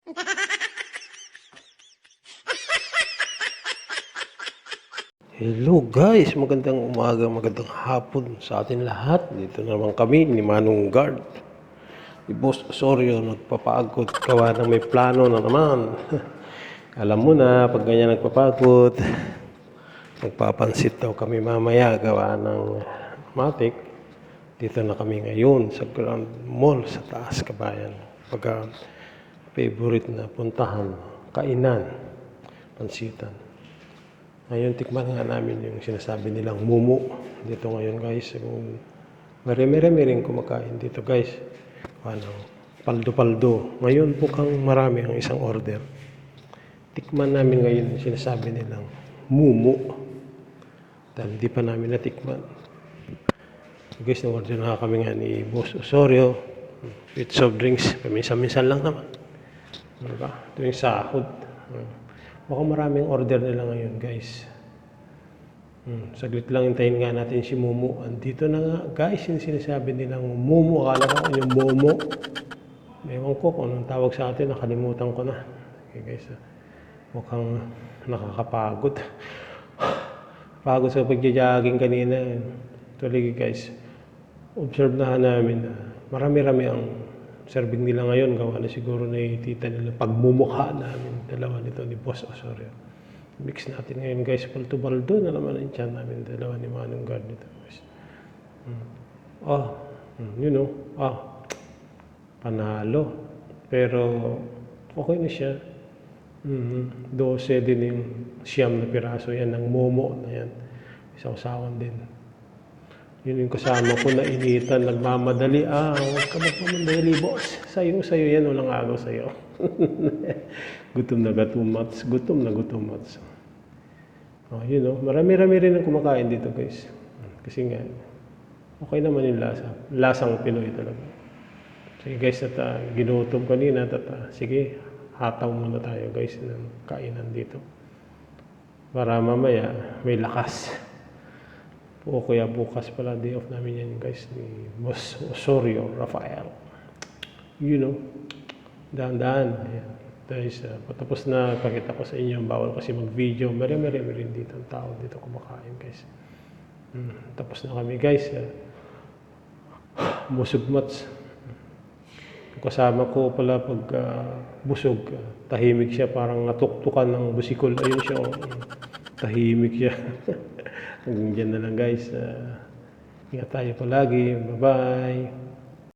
Hello guys, magandang umaga, magandang hapon sa atin lahat. Dito naman kami ni Manong Guard. Si Boss Osorio nagpapagod, gawa ng may plano na naman. Alam mo na, pag ganyan nagpapagod, magpapansit daw kami mamaya, gawa ng matik. Dito na kami ngayon sa Grand Mall sa Taas Kabayan. Pagka favorite na puntahan, kainan, pansitan. Ngayon, tikman nga namin yung sinasabi nilang mumu. Dito ngayon guys, marami-rami rin kumakain dito guys. Ano, paldo-paldo. Ngayon po kang marami ang isang order. Tikman namin ngayon yung sinasabi nilang mumu. Dahil hindi pa namin natikman. Guys, na-order na kami nga ni Boss Osorio. With soft drinks. Paminsan-minsan lang naman. Diba? Ito yung sahod. Baka maraming order nila ngayon guys. Saglit lang, hintayin nga natin si Mumu. Andito na nga guys, yung sinasabi nilang Mumu. Akala ko yung Momo. Ewan ko kung anong tawag sa atin, nakalimutan ko na. Okay guys, mukhang nakakapagod. Pagod sa pagja-jogging kanina. Tuloy guys, observe na namin na marami-rami ang serving nila ngayon, gawa na siguro na tita nila pagmumukha namin, dalawa nito ni Boss Osorio. Mix natin ngayon guys, palto-baldo na naman ang tiyan namin, dalawa ni Manong Guard nito guys. You know, panalo. Pero okay na siya. 12 din yung siyam na piraso yan, ng momo na yan. Isang sawon din. Yun yung kasama ko na initan, nagmamadali. Huwag ka magmamadali, boss. Sa'yo yan, walang agaw sa'yo. Gutom na gutomats. Marami-rami rin ang kumakain dito, guys. Kasi nga, okay naman yung lasa. Lasang Pinoy talaga. Sige, guys, ginutom kanina. Sige, hataw muna tayo, guys, ng kainan dito. Para mamaya, may lakas. O kaya bukas pala, day off namin yan guys, ni Boss Osorio Rafael. You know, dahan-dahan. Guys, patapos na, pakita ko sa inyo, bawal kasi mag-video. Marami rin dito ang tao dito kumakain guys. Tapos na kami guys. Busog mats. Kasama ko pala pag busog, tahimik siya, parang natuktukan ng busikol. Ayun siya, tahimik siya. Hanggang dyan na lang guys. Ingat tayo palagi. Bye-bye.